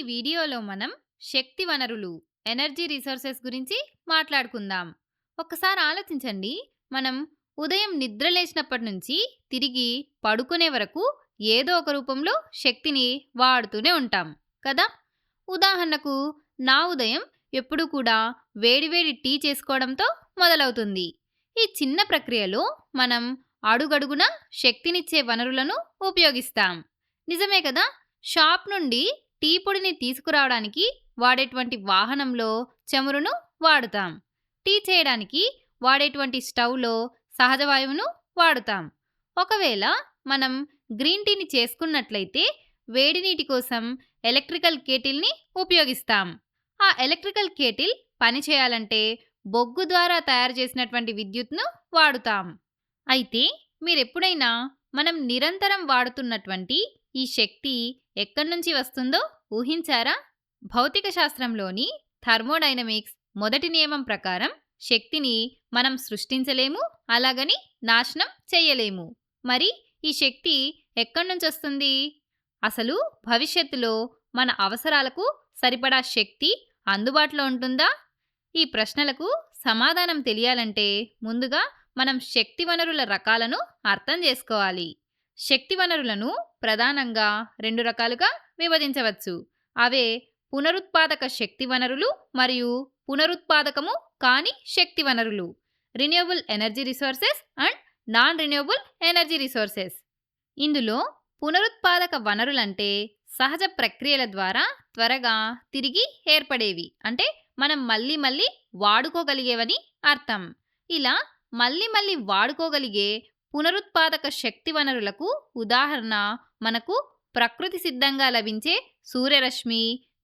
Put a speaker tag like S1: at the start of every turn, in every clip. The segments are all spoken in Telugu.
S1: వీడియోలో మనం శక్తి వనరులు ఎనర్జీ రిసోర్సెస్ గురించి మాట్లాడుకుందాం. ఒక్కసారి ఆలోచించండి. మనం ఉదయం నిద్ర లేచినప్పటి నుంచి తిరిగి పడుకునే వరకు ఏదో ఒక రూపంలో శక్తిని వాడుతూనే ఉంటాం కదా. ఉదాహరణకు నా ఉదయం ఎప్పుడు కూడా వేడివేడి టీ చేసుకోవడంతో మొదలవుతుంది. ఈ చిన్న ప్రక్రియలో మనం అడుగడుగున శక్తినిచ్చే వనరులను ఉపయోగిస్తాం. నిజమే కదా. షాప్ నుండి టీ పొడిని తీసుకురావడానికి వాడేటువంటి వాహనంలో చమురును వాడుతాం. టీ చేయడానికి వాడేటువంటి స్టవ్లో సహజ వాయువును వాడుతాం. ఒకవేళ మనం గ్రీన్ టీని చేసుకున్నట్లయితే వేడి నీటి కోసం ఎలక్ట్రికల్ కేటిల్ని ఉపయోగిస్తాం. ఆ ఎలక్ట్రికల్ కేటిల్ పని చేయాలంటే బొగ్గు ద్వారా తయారు చేసినటువంటి విద్యుత్ను వాడుతాం. అయితే మీరెప్పుడైనా మనం నిరంతరం వాడుతున్నటువంటి ఈ శక్తి ఎక్కడి నుంచి వస్తుందో ఊహించారా? భౌతిక శాస్త్రంలోని థర్మోడైనమిక్స్ మొదటి నియమం ప్రకారం శక్తిని మనం సృష్టించలేము, అలాగని నాశనం చెయ్యలేము. మరి ఈ శక్తి ఎక్కడి నుంచి వస్తుంది? అసలు భవిష్యత్తులో మన అవసరాలకు సరిపడా శక్తి అందుబాటులో ఉంటుందా? ఈ ప్రశ్నలకు సమాధానం తెలియాలంటే ముందుగా మనం శక్తి వనరుల రకాలను అర్థం చేసుకోవాలి. శక్తి వనరులను ప్రధానంగా రెండు రకాలుగా విభజించవచ్చు. అవే పునరుత్పాదక శక్తి వనరులు మరియు పునరుత్పాదకము కాని శక్తి వనరులు. Renewable energy resources and non renewable energy resources. ఇందులో పునరుత్పాదక వనరులంటే సహజ ప్రక్రియల ద్వారా త్వరగా తిరిగి ఏర్పడేవి, అంటే మనం మళ్ళీ మళ్ళీ వాడుకోగలిగేవని అర్థం. ఇలా మళ్ళీ మళ్ళీ వాడుకోగలిగే పునరుత్పాదక శక్తి వనరులకు ఉదాహరణ మనకు ప్రకృతి సిద్ధంగా లభించే సూర్యరశ్మి,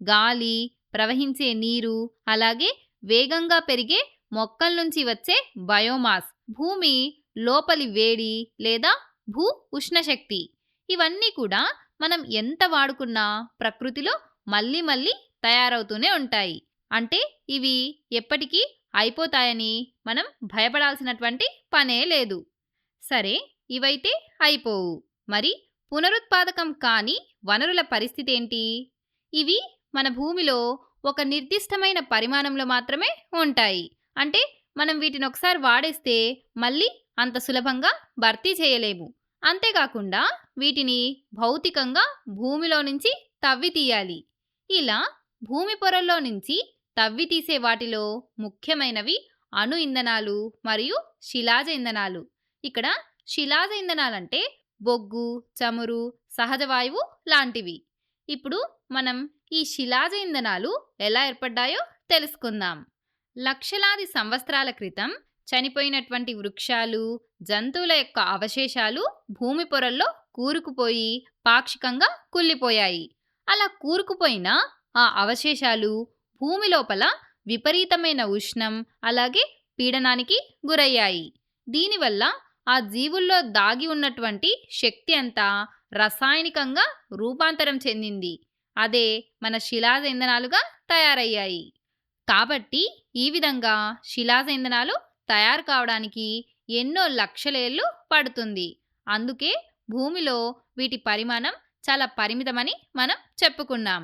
S1: గాలి, ప్రవహించే నీరు, అలాగే వేగంగా పెరిగే మొక్కల నుంచి వచ్చే బయోమాస్, భూమి లోపలి వేడి లేదా భూ ఉష్ణశక్తి. ఇవన్నీ కూడా మనం ఎంత వాడుకున్నా ప్రకృతిలో మళ్ళీ మళ్ళీ తయారవుతూనే ఉంటాయి. అంటే ఇవి ఎప్పటికీ అయిపోతాయని మనం భయపడాల్సినటువంటి పనే లేదు. సరే, ఇవైతే అయిపోవు. మరి పునరుత్పాదకం కాని వనరుల పరిస్థితి ఏంటి? ఇవి మన భూమిలో ఒక నిర్దిష్టమైన పరిమాణంలో మాత్రమే ఉంటాయి. అంటే మనం వీటిని ఒకసారి వాడేస్తే మళ్ళీ అంత సులభంగా భర్తీ చేయలేము. అంతేకాకుండా వీటిని భౌతికంగా భూమిలో నుంచి తవ్వి తీయాలి. ఇలా భూమి పొరల్లో నుంచి తవ్వి తీసే వాటిలో ముఖ్యమైనవి అణు ఇంధనాలు మరియు శిలాజ ఇంధనాలు. ఇక్కడ శిలాజ ఇంధనాలంటే బొగ్గు, చమురు, సహజ వాయువు లాంటివి. ఇప్పుడు మనం ఈ శిలాజ ఇంధనాలు ఎలా ఏర్పడ్డాయో తెలుసుకుందాం. లక్షలాది సంవత్సరాల క్రితం చనిపోయినటువంటి వృక్షాలు, జంతువుల యొక్క అవశేషాలు భూమి పొరల్లో కూరుకుపోయి పాక్షికంగా కుళ్ళిపోయాయి. అలా కూరుకుపోయిన ఆ అవశేషాలు భూమి లోపల విపరీతమైన ఉష్ణం, అలాగే పీడనానికి గురయ్యాయి. దీనివల్ల ఆ జీవుల్లో దాగి ఉన్నటువంటి శక్తి అంతా రసాయనికంగా రూపాంతరం చెందింది. అదే మన శిలాజ ఇంధనాలుగా తయారయ్యాయి. కాబట్టి ఈ విధంగా శిలాజ ఇంధనాలు తయారు కావడానికి ఎన్నో లక్షలేళ్లు పడుతుంది. అందుకే భూమిలో వీటి పరిమాణం చాలా పరిమితమని మనం చెప్పుకున్నాం.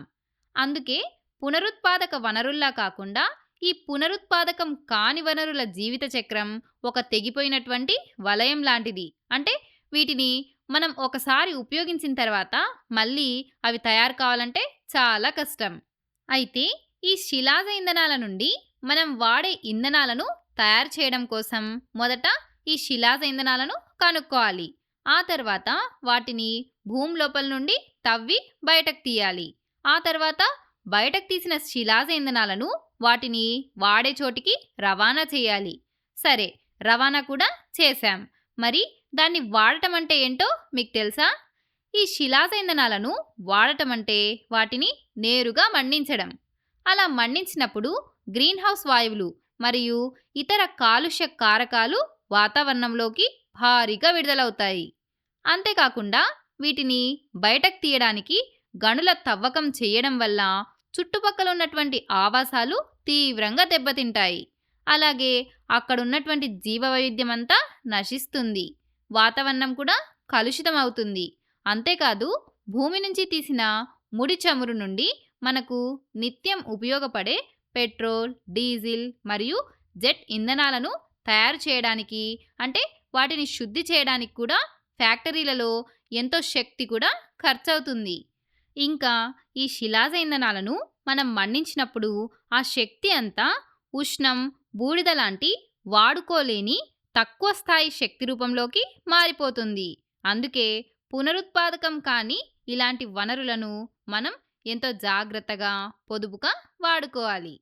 S1: అందుకే పునరుత్పాదక వనరుల్లా కాకుండా ఈ పునరుత్పాదకం కాని వనరుల జీవిత చక్రం ఒక తెగిపోయినటువంటి వలయం లాంటిది. అంటే వీటిని మనం ఒకసారి ఉపయోగించిన తర్వాత మళ్ళీ అవి తయారు కావాలంటే చాలా కష్టం. అయితే ఈ శిలాజ ఇంధనాల నుండి మనం వాడే ఇంధనాలను తయారు చేయడం కోసం మొదట ఈ శిలాజ ఇంధనాలను కనుక్కోవాలి. ఆ తర్వాత వాటిని భూమి లోపల నుండి తవ్వి బయటకు తీయాలి. ఆ తర్వాత బయటకు తీసిన శిలాజ ఇంధనాలను వాటిని వాడే చోటికి రవాణా చేయాలి. సరే, రవాణా కూడా చేశాం. మరి దాన్ని వాడటం అంటే ఏంటో మీకు తెలుసా? ఈ శిలాజ ఇంధనాలను వాడటం అంటే వాటిని నేరుగా మండించడం. అలా మండించినప్పుడు గ్రీన్ హౌస్ వాయువులు మరియు ఇతర కాలుష్య కారకాలు వాతావరణంలోకి భారీగా విడుదలవుతాయి. అంతేకాకుండా వీటిని బయటకు తీయడానికి గనుల తవ్వకం చేయడం వల్ల చుట్టుపక్కల ఉన్నటువంటి ఆవాసాలు తీవ్రంగా దెబ్బతింటాయి. అలాగే అక్కడున్నటువంటి జీవవైవిధ్యం అంతా నశిస్తుంది. వాతావరణం కూడా కలుషితం అవుతుంది. అంతేకాదు భూమి నుంచి తీసిన ముడి చమురు నుండి మనకు నిత్యం ఉపయోగపడే పెట్రోల్, డీజిల్ మరియు జెట్ ఇంధనాలను తయారు చేయడానికి, అంటే వాటిని శుద్ధి చేయడానికి కూడా ఫ్యాక్టరీలలో ఎంతో శక్తి కూడా ఖర్చవుతుంది. ఇంకా ఈ శిలాజ ఇంధనాలను మనం మండించినప్పుడు ఆ శక్తి అంతా ఉష్ణం, బూడిద లాంటి వాడుకోలేని తక్కువ స్థాయి శక్తి రూపంలోకి మారిపోతుంది. అందుకే పునరుత్పాదకం కాని ఇలాంటి వనరులను మనం ఎంతో జాగ్రత్తగా, పొదుపుగా వాడుకోవాలి.